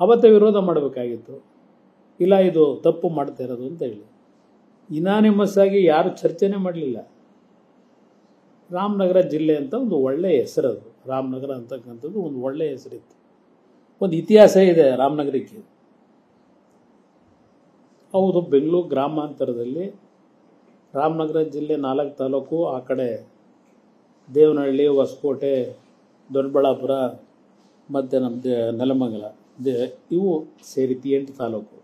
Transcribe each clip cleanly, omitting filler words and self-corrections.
ಅವತ್ತೇ ವಿರೋಧ ಮಾಡಬೇಕಾಗಿತ್ತು. ಇಲ್ಲ ಇದು ತಪ್ಪು ಮಾಡ್ತಾ ಇರೋದು ಅಂತ ಹೇಳಿ. ಇನಾನಿಮಸ್ ಆಗಿ ಯಾರು ಚರ್ಚೆನೇ ಮಾಡಲಿಲ್ಲ. ರಾಮನಗರ ಜಿಲ್ಲೆ ಅಂತ ಒಂದು ಒಳ್ಳೆಯ ಹೆಸರದು. ರಾಮನಗರ ಅಂತಕ್ಕಂಥದ್ದು ಒಂದು ಒಳ್ಳೆಯ ಹೆಸರಿತ್ತು. ಒಂದು ಇತಿಹಾಸ ಇದೆ ರಾಮನಗರಕ್ಕೆ. ಹೌದು, ಬೆಂಗಳೂರು ಗ್ರಾಮಾಂತರದಲ್ಲಿ ರಾಮನಗರ ಜಿಲ್ಲೆ 4 ತಾಲೂಕು, ಆ ಕಡೆ ದೇವನಹಳ್ಳಿ, ಹೊಸಕೋಟೆ, ದೊಡ್ಡಬಳ್ಳಾಪುರ ಮತ್ತು ನಮ್ಮ ನೆಲಮಂಗಲ, ಇವು ಸೇರಿತಿ 8 ತಾಲೂಕು.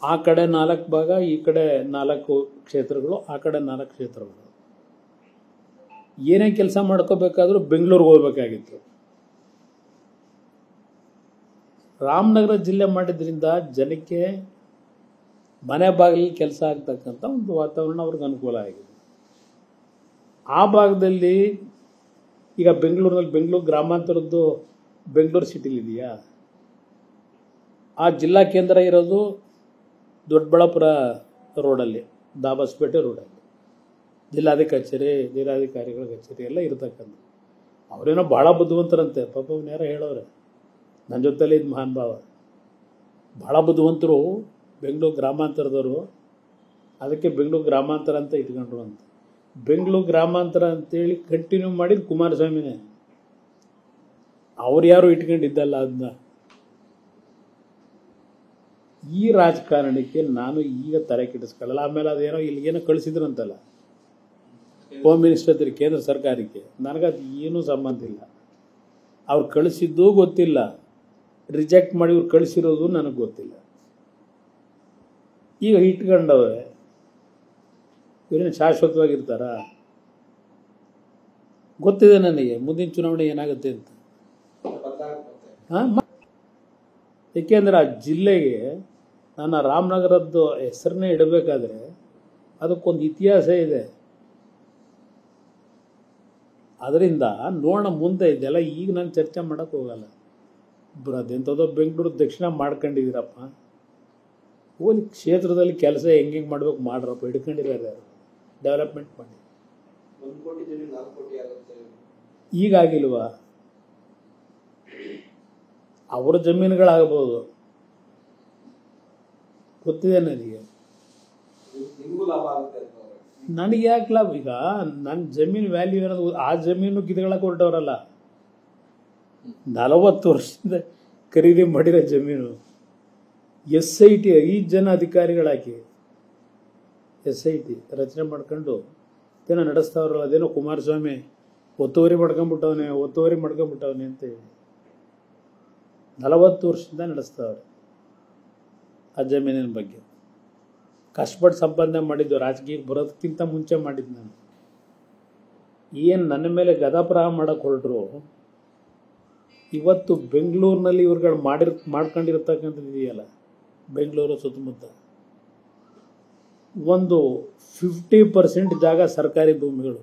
ಆ ಕಡೆ 4 ಭಾಗ, ಈ ಕಡೆ 4 ಕ್ಷೇತ್ರಗಳು, ಆ ಕಡೆ 4 ಕ್ಷೇತ್ರಗಳು. ಏನೇ ಕೆಲಸ ಮಾಡ್ಕೋಬೇಕಾದ್ರೂ ಬೆಂಗಳೂರಿಗೆ ಹೋಗ್ಬೇಕಾಗಿತ್ತು. ರಾಮನಗರ ಜಿಲ್ಲೆ ಮಾಡಿದ್ರಿಂದ ಜನಕ್ಕೆ ಮನೆ ಬಾಗಿಲಿಗೆ ಕೆಲಸ ಆಗ್ತಕ್ಕಂಥ ಒಂದು ವಾತಾವರಣ ಅವ್ರಿಗೆ ಅನುಕೂಲ ಆಗಿದೆ. ಆ ಭಾಗದಲ್ಲಿ ಈಗ ಬೆಂಗಳೂರಿನಲ್ಲಿ ಬೆಂಗಳೂರು ಗ್ರಾಮಾಂತರದ್ದು ಬೆಂಗಳೂರು ಸಿಟಿಲಿದೆಯಾ? ಆ ಜಿಲ್ಲಾ ಕೇಂದ್ರ ಇರೋದು ದೊಡ್ಡಬಳ್ಳಾಪುರ ರೋಡಲ್ಲಿ, ದಾಬಸ್ಪೇಟೆ ರೋಡಲ್ಲಿ ಜಿಲ್ಲಾಧಿಕಾರಿಗಳ ಕಚೇರಿ ಎಲ್ಲ ಇರತಕ್ಕಂಥ. ಅವರೇನೋ ಭಾಳ ಬುದ್ಧಿವಂತರಂತೆ, ಪಾಪ ಅವ್ನು ಯಾರೋ ಹೇಳೋರೆ ನನ್ನ ಜೊತೆಲಿ ಇದು ಮಹಾನ್ ಭಾವ. ಭಾಳ ಬುದ್ಧಿವಂತರು ಬೆಂಗಳೂರು ಗ್ರಾಮಾಂತರದವರು, ಅದಕ್ಕೆ ಬೆಂಗಳೂರು ಗ್ರಾಮಾಂತರ ಅಂತ ಇಟ್ಕೊಂಡ್ರು ಅಂತ. ಬೆಂಗಳೂರು ಗ್ರಾಮಾಂತರ ಅಂತೇಳಿ ಕಂಟಿನ್ಯೂ ಮಾಡಿದ ಕುಮಾರಸ್ವಾಮಿನೇ. ಅವ್ರು ಯಾರು ಇಟ್ಕೊಂಡಿದ್ದಲ್ಲ ಅದನ್ನ. ಈ ರಾಜಕಾರಣಕ್ಕೆ ನಾನು ಈಗ ತಲೆ ಕೆಡಿಸ್ಕೊಳ್ಳಲ್ಲ. ಆಮೇಲೆ ಅದೇನೋ ಇಲ್ಲಿಗೇನೋ ಕಳಿಸಿದ್ರಂತಲ್ಲ ಹೋಮ್ ಮಿನಿಸ್ಟರ್ ಹತ್ರ, ಕೇಂದ್ರ ಸರ್ಕಾರಕ್ಕೆ. ನನಗದು ಏನೂ ಸಂಬಂಧ ಇಲ್ಲ. ಅವ್ರು ಕಳಿಸಿದ್ದೂ ಗೊತ್ತಿಲ್ಲ, ರಿಜೆಕ್ಟ್ ಮಾಡಿ ಇವ್ರು ಕಳಿಸಿರೋದು ನನಗೆ ಗೊತ್ತಿಲ್ಲ. ಈಗ ಇಟ್ಕೊಂಡವ್ರೆ, ಇವರೇನು ಶಾಶ್ವತವಾಗಿರ್ತಾರ? ಗೊತ್ತಿದೆ ನನಗೆ ಮುಂದಿನ ಚುನಾವಣೆ ಏನಾಗುತ್ತೆ ಅಂತ. ಏಕೆಂದರೆ ಆ ಜಿಲ್ಲೆಗೆ ನನ್ನ ರಾಮನಗರದ್ದು ಹೆಸರನ್ನೇ ಇಡಬೇಕಾದ್ರೆ ಅದಕ್ಕೊಂದು ಇತಿಹಾಸ ಇದೆ. ಅದರಿಂದ ನೋಡೋಣ ಮುಂದೆ ಇದೆಲ್ಲ. ಈಗ ನಾನು ಚರ್ಚೆ ಮಾಡೋಕ್ಕೆ ಹೋಗಲ್ಲ. ಅದೆಂಥದ್ದೋ ಬೆಂಗಳೂರು ದಕ್ಷಿಣ ಮಾಡ್ಕೊಂಡಿದ್ದೀರಪ್ಪ, ಹೋಗಿ ಕ್ಷೇತ್ರದಲ್ಲಿ ಕೆಲಸ ಹೆಂಗೆ ಮಾಡ್ಬೇಕು ಮಾಡ್ರಪ್ಪ. ಹಿಡ್ಕೊಂಡಿದ್ದಾರೆ ಡೆವಲಪ್ಮೆಂಟ್ ಮಾಡಿ. 1 ಕೋಟಿ ಜಮೀನು 4 ಕೋಟಿ ಆಗುತ್ತೆ. ಈಗಾಗಿಲ್ವಾ? ಅವರ ಜಮೀನುಗಳಾಗಬಹುದು, ಗೊತ್ತಿದೆ ನನಗೆ. ನಿಮಗೂ ಲಾಭ ಆಗುತ್ತೆ ಅಂತ. ನನಗೆ ಯಾಕೆ ಲಾಭ? ಈಗ ನನ್ನ ಜಮೀನು ವ್ಯಾಲ್ಯೂ ಇರೋದು, ಆ ಜಮೀನು ಗಿಡಗಳಕ್ಕೆ ಹೊರಟವರಲ್ಲ. 40 ವರ್ಷದಿಂದ ಖರೀದಿ ಮಾಡಿರೋ ಜಮೀನು. SIT 5 ಜನ ಅಧಿಕಾರಿಗಳಾಕಿ SIT ರಚನೆ ಮಾಡ್ಕೊಂಡು ಏನೋ ನಡೆಸ್ತಾವ್ರಲ್ಲ. ಅದೇನೋ ಕುಮಾರಸ್ವಾಮಿ ಒತ್ತುವರಿ ಮಾಡ್ಕೊಂಡ್ಬಿಟ್ಟವನೆ ಅಂತ ಹೇಳಿ 40 ವರ್ಷದಿಂದ ನಡೆಸ್ತಾವ್ರೆ ಆ ಜಮೀನಿನ ಬಗ್ಗೆ. ಕಷ್ಟಪಟ್ಟು ಸಂಪಾದನೆ ಮಾಡಿದ್ದು, ರಾಜಕೀಯಕ್ಕೆ ಬರೋದಕ್ಕಿಂತ ಮುಂಚೆ ಮಾಡಿದ್ದು ನಾನು. ಏನು ನನ್ನ ಮೇಲೆ ಗದಾಪ್ರಹ ಮಾಡಕ್ಕೆ ಹೊರಟ್ರು. ಇವತ್ತು ಬೆಂಗಳೂರಿನಲ್ಲಿ ಇವ್ರುಗಳು ಮಾಡ್ಕೊಂಡಿರ್ತಕ್ಕಂಥದ್ದು ಇದೆಯಲ್ಲ, ಬೆಂಗಳೂರು ಸುತ್ತಮುತ್ತ ಒಂದು 50% ಜಾಗ ಸರ್ಕಾರಿ ಭೂಮಿಗಳು.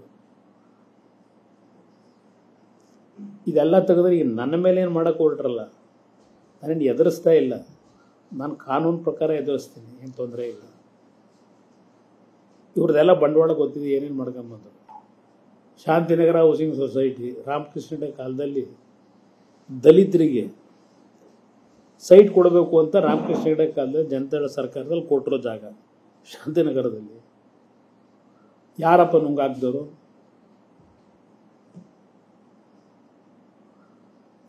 ಇದೆಲ್ಲ ತೆಗೆದ್ರೆ ಈಗ ನನ್ನ ಮೇಲೆ ಏನು ಮಾಡೋಕ್ಕೆ ಹೊರಟ್ರಲ್ಲ, ನಾನೇನು ಎದುರಿಸ್ತಾ ಇಲ್ಲ. ನಾನು ಕಾನೂನು ಪ್ರಕಾರ ಎದುರಿಸ್ತೀನಿ, ಏನು ತೊಂದರೆ ಇಲ್ಲ. ಇವ್ರದ್ದೆಲ್ಲ ಬಂಡವಾಳ ಗೊತ್ತಿದೆ, ಏನೇನು ಮಾಡ್ಕೊಂಬಂದು. ಶಾಂತಿನಗರ ಹೌಸಿಂಗ್ ಸೊಸೈಟಿ ರಾಮಕೃಷ್ಣ ಕಾಲದಲ್ಲಿ ದಲಿತರಿಗೆ ಸೈಟ್ ಕೊಡಬೇಕು ಅಂತ ರಾಮಕೃಷ್ಣ ಹೆಗಡೆ ಕಾಲದಲ್ಲಿ ಜನತಾದಳ ಸರ್ಕಾರದಲ್ಲಿ ಕೊಟ್ಟಿರೋ ಜಾಗ ಶಾಂತಿನಗರದಲ್ಲಿ. ಯಾರಪ್ಪ ನುಂಗಾಕ್ದವರು?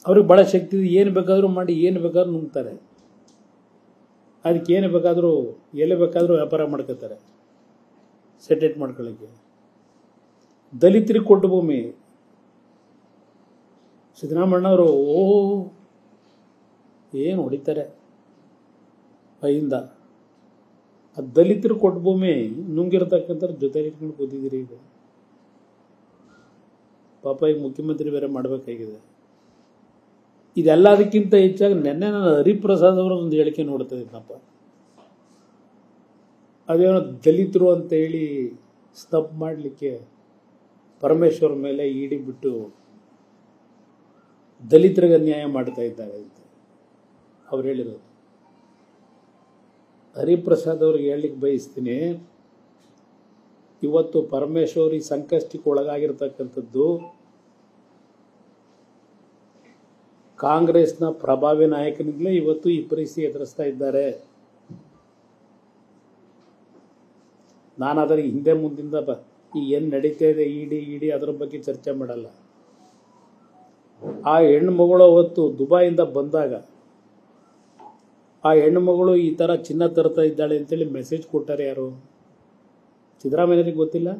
ಅವ್ರಿಗೆ ಭಾಳ ಶಕ್ತಿ ಇದೆ, ಏನು ಬೇಕಾದರೂ ಮಾಡಿ ಏನು ಬೇಕಾದ್ರೂ ನುಂಗ್ತಾರೆ. ಅದಕ್ಕೆ ಏನು ಬೇಕಾದರೂ ಎಲ್ಲಿ ಬೇಕಾದರೂ ವ್ಯಾಪಾರ ಮಾಡ್ಕೋತಾರೆ ಸೆಟೇಟ್ ಮಾಡ್ಕೊಳ್ಳೋಕ್ಕೆ. ದಲಿತರಿಗೆ ಕೊಟ್ಟು ಭೂಮಿ ಸಿದ್ದರಾಮಣ್ಣವರು ಏನು ಹೊಡಿತಾರೆ ಕೈಯಿಂದ. ಆ ದಲಿತರು ಕೊಟ್ಟು ಭೂಮಿ ನುಂಗಿರ್ತಕ್ಕಂಥ ಜೊತೆ ಇಟ್ಕೊಂಡು ಕೂತಿದ್ದೀರಿ. ಈಗ ಪಾಪ ಈಗ ಮುಖ್ಯಮಂತ್ರಿ ಬೇರೆ ಮಾಡಬೇಕಾಗಿದೆ. ಇದೆಲ್ಲದಕ್ಕಿಂತ ಹೆಚ್ಚಾಗಿ ನೆನ್ನೆ ನಾನು ಹರಿಪ್ರಸಾದ್ ಅವರ ಒಂದು ಹೇಳಿಕೆ ನೋಡ್ತಾ ಇದ್ದನಪ್ಪ. ಅದೇನೋ ದಲಿತರು ಅಂತ ಹೇಳಿ ಸ್ತಬ್ ಮಾಡಲಿಕ್ಕೆ ಪರಮೇಶ್ವರ್ ಮೇಲೆ ಇಡಿ ಬಿಟ್ಟು ದಲಿತರಿಗೆ ಅನ್ಯಾಯ ಮಾಡ್ತಾ ಇದ್ದಾರೆ ಅಂತ ಅವ್ರು ಹೇಳಿರೋದು. ಹರಿಪ್ರಸಾದ್ ಅವ್ರಿಗೆ ಹೇಳಲಿಕ್ಕೆ ಬಯಸ್ತೀನಿ, ಇವತ್ತು ಪರಮೇಶ್ವರ್ ಈ ಸಂಕಷ್ಟಕ್ಕೆ ಒಳಗಾಗಿರ್ತಕ್ಕಂಥದ್ದು ಕಾಂಗ್ರೆಸ್ನ ಪ್ರಭಾವಿ ನಾಯಕನಿಂದಲೇ ಇವತ್ತು ಈ ಪರಿಸ್ಥಿತಿ ಎದುರಿಸ್ತಾ ಇದ್ದಾರೆ. ನಾನಾದರೆ ಹಿಂದೆ ಮುಂದಿಂದ ಈ ಏನು ನಡೀತಾ ಇದೆ ಇಡಿ ಅದರ ಬಗ್ಗೆ ಚರ್ಚೆ ಮಾಡಲ್ಲ. ಆ ಹೆಣ್ಣುಮಗಳು ಅವತ್ತು ದುಬೈಯಿಂದ ಬಂದಾಗ ಆ ಹೆಣ್ಣುಮಗಳು ಈ ಥರ ಚಿನ್ನ ತರ್ತಾ ಇದ್ದಾಳೆ ಅಂತೇಳಿ ಮೆಸೇಜ್ ಕೊಟ್ಟಾರೆ ಯಾರು? ಸಿದ್ದರಾಮಯ್ಯನಿಗೆ ಗೊತ್ತಿಲ್ಲ?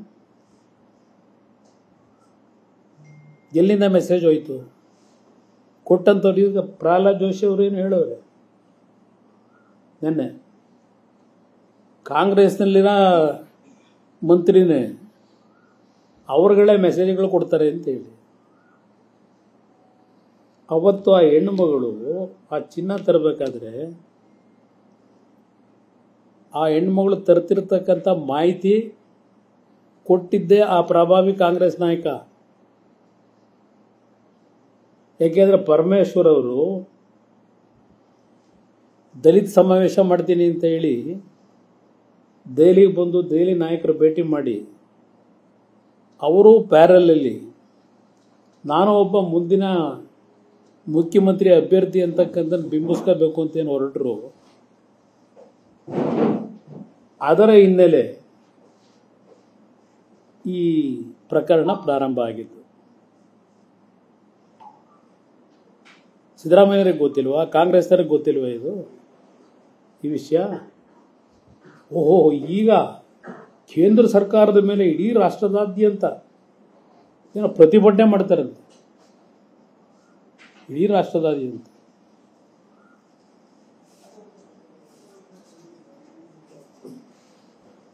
ಎಲ್ಲಿಂದ ಮೆಸೇಜ್ ಹೋಯ್ತು? ಕೊಟ್ಟಂಥವ್ರು ಈಗ ಪ್ರಹ್ಲಾದ್ ಜೋಶಿ ಅವರು ಏನು ಹೇಳೋರೆ ನೆನ್ನೆ, ಕಾಂಗ್ರೆಸ್ನಲ್ಲಿನ ಮಂತ್ರಿನೇ ಅವ್ರಗಳೇ ಮೆಸೇಜ್ಗಳು ಕೊಡ್ತಾರೆ ಅಂತೇಳಿ. ಅವತ್ತು ಆ ಹೆಣ್ಣು ಮಗಳು ಆ ಚಿನ್ನ ತರಬೇಕಾದ್ರೆ ಆ ಹೆಣ್ಮಗಳು ತರ್ತಿರ್ತಕ್ಕಂಥ ಮಾಹಿತಿ ಕೊಟ್ಟಿದ್ದೇ ಆ ಪ್ರಭಾವಿ ಕಾಂಗ್ರೆಸ್ ನಾಯಕ. ಯಾಕೆಂದ್ರೆ ಪರಮೇಶ್ವರ್ ಅವರು ದಲಿತ ಸಮಾವೇಶ ಮಾಡ್ತೀನಿ ಅಂತ ಹೇಳಿ ದೆಹಲಿಗೆ ಬಂದು ದೆಹಲಿ ನಾಯಕರು ಭೇಟಿ ಮಾಡಿ ಅವರು ಪ್ಯಾರಲಲ್ಲಿ ನಾನು ಒಬ್ಬ ಮುಂದಿನ ಮುಖ್ಯಮಂತ್ರಿ ಅಭ್ಯರ್ಥಿ ಅಂತಕ್ಕಂಥ ಬಿಂಬಿಸ್ಕೋಬೇಕು ಅಂತೇನು ಹೊರಟರು. ಅದರ ಹಿನ್ನೆಲೆ ಈ ಪ್ರಕರಣ ಪ್ರಾರಂಭ ಆಗಿತ್ತು. ಸಿದ್ದರಾಮಯ್ಯರಿಗೆ ಗೊತ್ತಿಲ್ವಾ? ಕಾಂಗ್ರೆಸ್ನವ್ರಿಗೆ ಗೊತ್ತಿಲ್ವಾ ಇದು ಈ ವಿಷಯ? ಓಹೋ, ಈಗ ಕೇಂದ್ರ ಸರ್ಕಾರದ ಮೇಲೆ ಇಡೀ ರಾಷ್ಟ್ರದಾದ್ಯಂತ ಏನೋ ಪ್ರತಿಭಟನೆ ಮಾಡ್ತಾರಂತೆ. ಇಡೀ ರಾಷ್ಟ್ರದಾದ್ಯಂತ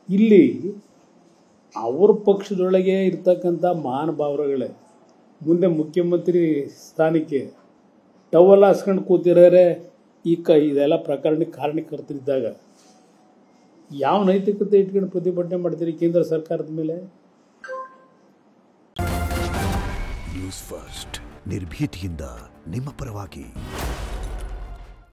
ಇಲ್ಲಿ ಅವ್ರ ಪಕ್ಷದೊಳಗೆ ಇರ್ತಕ್ಕಂಥ ಮಹಾನುಭಾವರುಗಳೇ ಮುಂದೆ ಮುಖ್ಯಮಂತ್ರಿ ಸ್ಥಾನಕ್ಕೆ ಟವಲ್ ಹಾಸ್ಕೊಂಡು ಕೂತಿರೋರೆ ಇದೆಲ್ಲ ಪ್ರಕರಣಕ್ಕೆ ಕಾರಣಕರ್ತರಿದ್ದಾಗ ಯಾವ ನೈತಿಕತೆ ಇಟ್ಕೊಂಡು ಪ್ರತಿಭಟನೆ ಮಾಡ್ತೀರಿ ಕೇಂದ್ರ ಸರ್ಕಾರದ ಮೇಲೆ? ನ್ಯೂಸ್ ಫಸ್ಟ್ ನಿರ್ಭೀತಿಯಿಂದ ನಿಮ್ಮ ಪರವಾಗಿ.